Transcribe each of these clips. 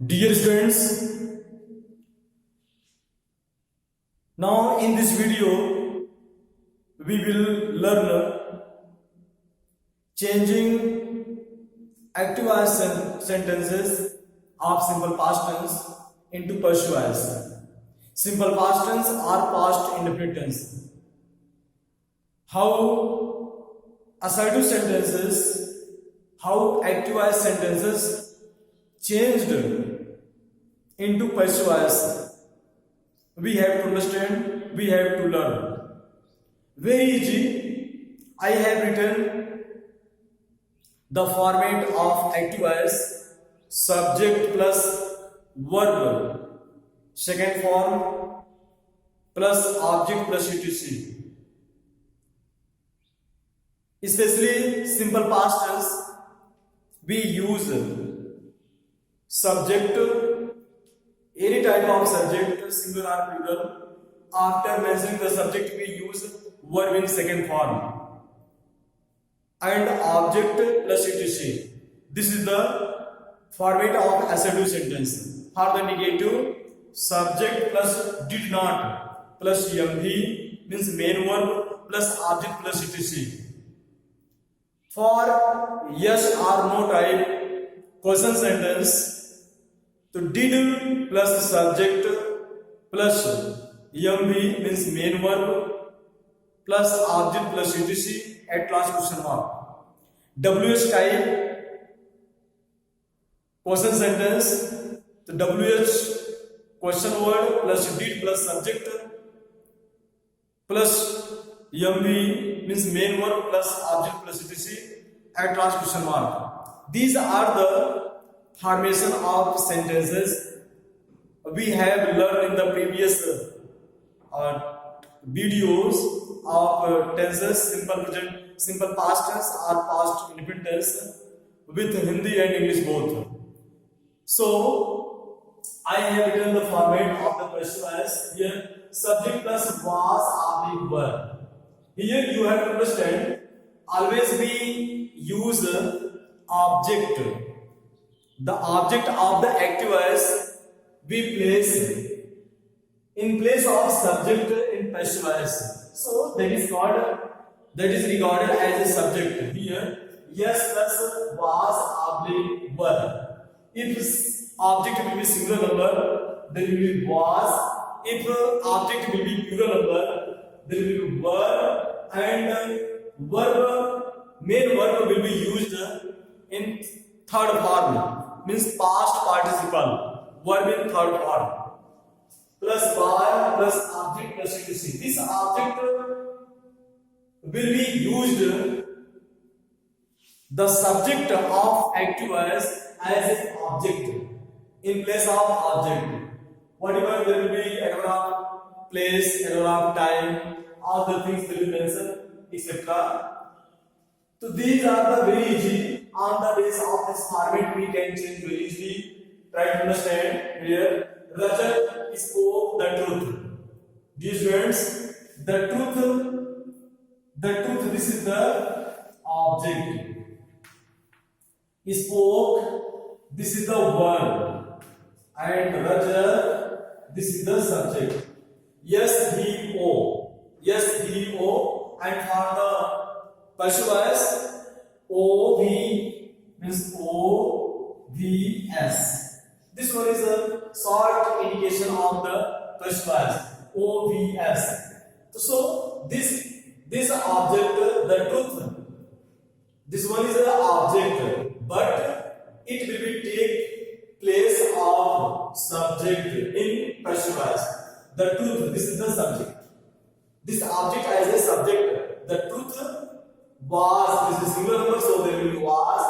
Dear students, now in this video we will learn changing active voice sentences of simple past tense into passive voice. Simple past tense or past indefinite tense. How assertive sentences, how active voice sentences changed into passive voice. We have to understand, we have to learn. Very easy. I have written the format of active voice: subject plus verb, second form plus object plus etc. Especially simple past tense, we use subject, any type of subject, singular or plural. After mentioning the subject, we use verb in second form and object plus etc. This is the format of assertive sentence. For the negative, subject plus did not plus mv means main verb plus object plus etc. For yes or no type question sentence, so did plus subject plus mv means main verb plus object plus etc at last question mark. WH type question sentence, so WH question word plus did plus subject plus mv means main verb plus object plus etc at last question mark. These are the formation of sentences we have learned in the previous videos of tenses, simple present, simple past tense or past indefinite tense with Hindi and English both. So I have written the format of the question as here: subject plus was object verb. Here you have to understand, always we use object. The object of the active voice we place in place of subject in passive voice. So that is regarded as a subject. Here yes plus was object verb. If object will be singular number, then will be was. If object will be plural number, then will be verb, and main verb will be used in third form, means past participle, verb in third form, plus by plus object plus etc. This object will be used, the subject of active voice as an object in place of object. Whatever there will be error of place, error of time, all the things will be mentioned, etc. So these are the very easy. On the basis of this format, we can change very easily. Try to understand here. Rajat spoke the truth. Dear students, the truth. This is the object. He spoke. This is the verb, and Rajat, this is the subject. Yes, he O. Yes, he O. And for the passive voice, OV means OVS. This one is a short indication of the passive voice, OVS. So this object, the truth, this one is an object, but it will be take place of subject in passive voice. The truth, this is the subject. This object as a subject. The truth was, this is singular number, so there will be was.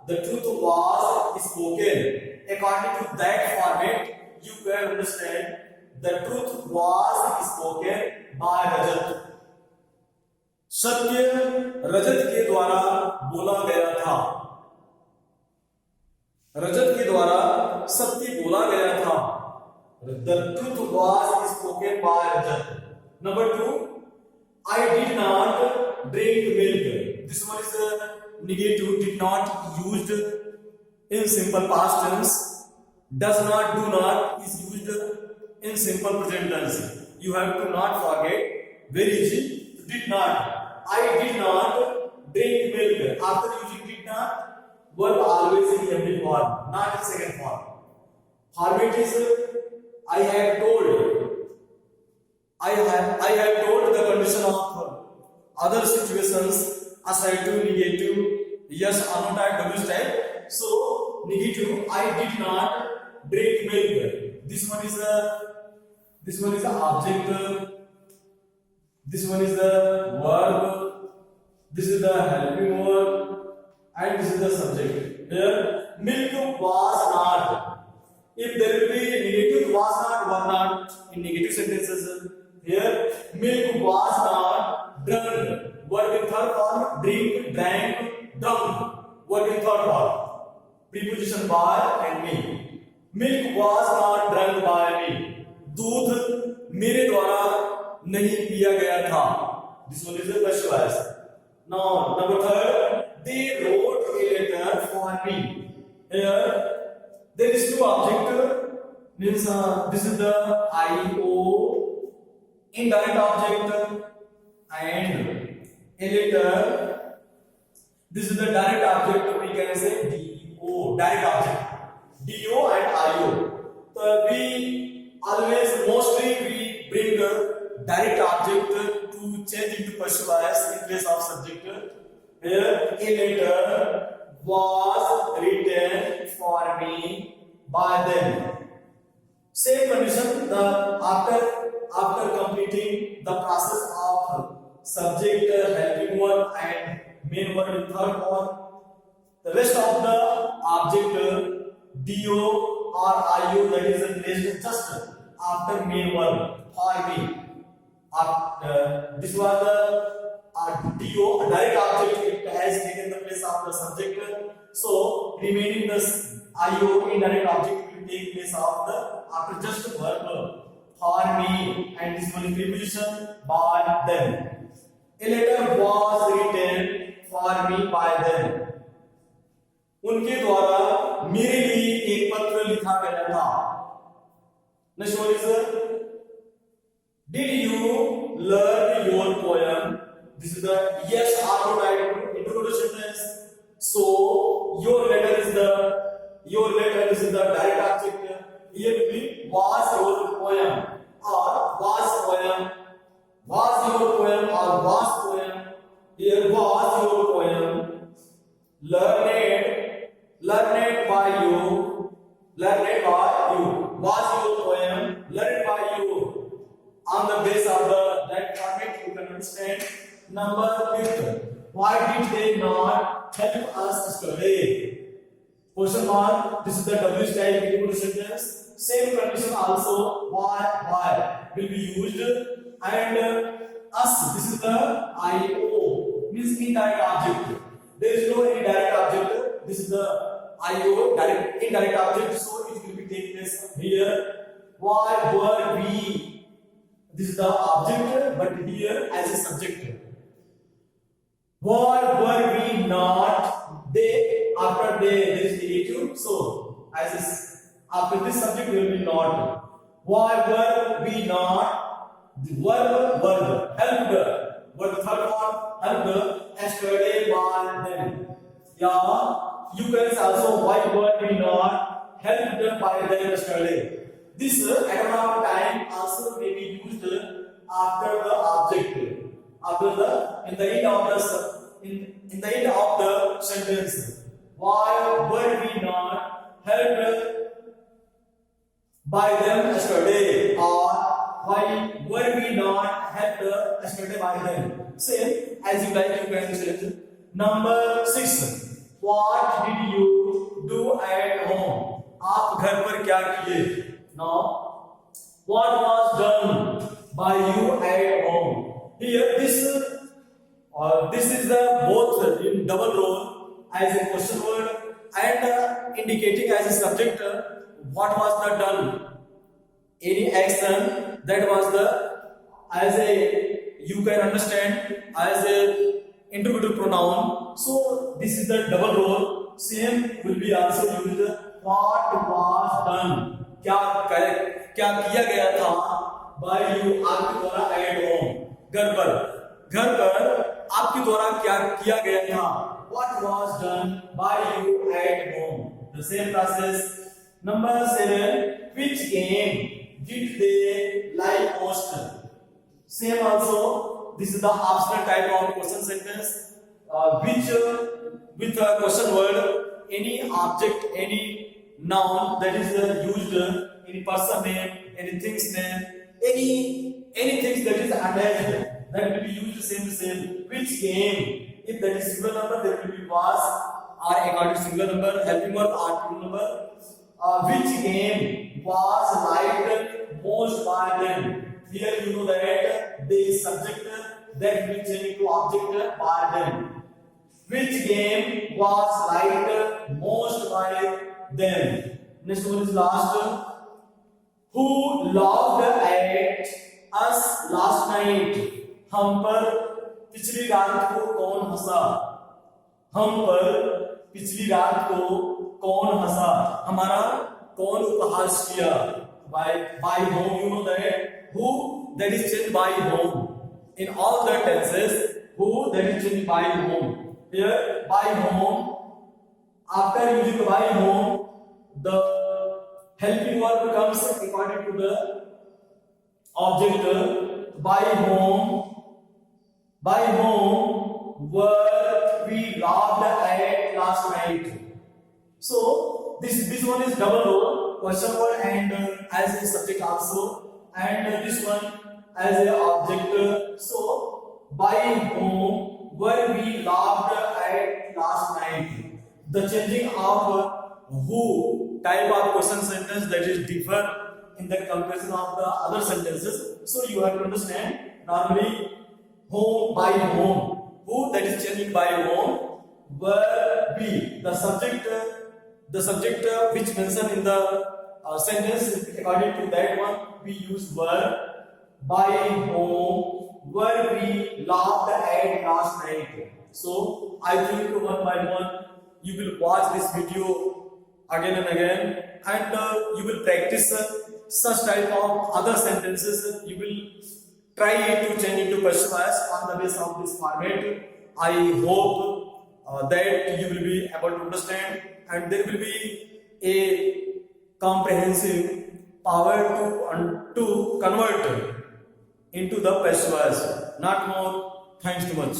The truth was spoken. According to that format, you can understand the truth was spoken by Rajat. सत्य रजत के द्वारा बोला गया था. रजत के द्वारा सत्य बोला गया था. The truth was spoken by Rajat. Number 2, I did not drink milk. This one is a negative, did not used in simple past tense. does not, do not is used in simple present tense. You have to not forget. Very easy. Did not. I did not drink milk. After using did not, verb always in every form, not in second form. Format is I have told. I have told the condition of other situations aside to negative. Yes or no type W type. So negative. I did not drink milk. This one is the object. This one is the verb. This is the helping verb, and this is the subject. Here, milk was not. If there will be negative was not in negative sentences. Here, milk was not drunk. Verb in third form, drink, drank, drunk. Verb in third form. Preposition by and me. Milk was not drunk by me. दूध मेरे द्वारा नहीं पिया गया था. This one is the first class. Now, number third, they wrote a letter for me. Here, there is two object. Means this is the I-O indirect object and a letter. This is the direct object. We can say D-O, direct object. D-O and I-O. So we always, mostly we bring direct object to change into passive voice in place of subject. Here, a letter was written for me by them. Same condition. After completing the process of subject, helping verb, and main verb in third form, the rest of the object do or IU that is placed just after main verb for me. This was the do, a direct object. It has taken the place of the subject. So remaining the IO indirect object will take place of the after just verb for me, and this one is preposition by them. A letter was written for me by them. उनके द्वारा मेरे लिए एक पत्र लिखा गया था. Next one is, did you learn your poem? This is the yes or no type interrogative sentence. So your letter is the direct object. Here will be was your poem or was poem. Was your poem or was poem. Here was your poem. Learned by you. Was your poem learned by you? On the basis of that format, you can understand. Number 5. Why did they not help us study? Question mark. This is the W style beautiful sentence. Same condition also. Why will be used, and us. This is the IO. Means indirect object. There is no any direct object. This is the IO direct indirect object. So it will be taking place here. Why were we? This is the object, but here as a subject. Why were we not? They, after they, there is negative. So as is, after this subject will be not. Why were we not? The verb helped. What the third one helped yesterday by them. Yeah, you guys also, why were we not helped by them yesterday? This atom time also may be used after the object. In the end of the sentence. Why were we not helped by them yesterday? Or why were we not helped yesterday by them? Same as you like, you can say. Number 6. What did you do at home? आप घर पर क्या किए? Now, what was done by you at home? Here, this is the both in double role as a question word and indicating as a subject. What was the done? Any action that was the as a, you can understand as a interrogative pronoun. So this is the double role. same will be also used. What was done? क्या किया गया था by you आपके द्वारा at home? घर पर आपके द्वारा क्या किया गया था? What was done by you at home? The same process. Number 7. Which game did they like most? Same also. This is the optional type of question sentence. Which with a question word, any object, any noun that is used, any person name, any thing's name, anything that is attached, that will be used same. Which game? If that is singular number, that will be was, or according to singular number, helping word or plural number. Which game was liked most by them? Here you know that there is subject that will change to object by them. Which game was liked most by them? Next one is last. Who laughed at us last night? हम पर पिछली रात को कौन हंसा? हम पर पिछली रात को कौन हंसा? हमारा कौन उपहास किया? By whom, you know that who that is changed by whom. In all the tenses, who that is changed by whom. Here by whom, after using by whom, the helping verb comes according to the object. By whom were we laughed at last night? So this one is double role, question word and as a subject also, and this one as a object. So by whom were we laughed at last night? The changing of who type of question sentence that is differ in the comparison of the other sentences. So you have to understand normally whom by whom, who that is changing by whom, were we, the subject which mentioned in the sentence, according to that one we use were. By whom were we laughed at last night? So I think one by one you will watch this video again and again, and you will practice such type of other sentences. You will try to change into passive voice on the basis of this format. I hope that you will be able to understand, and there will be a comprehensive power to convert into the passive voice. Not more. Thanks too much.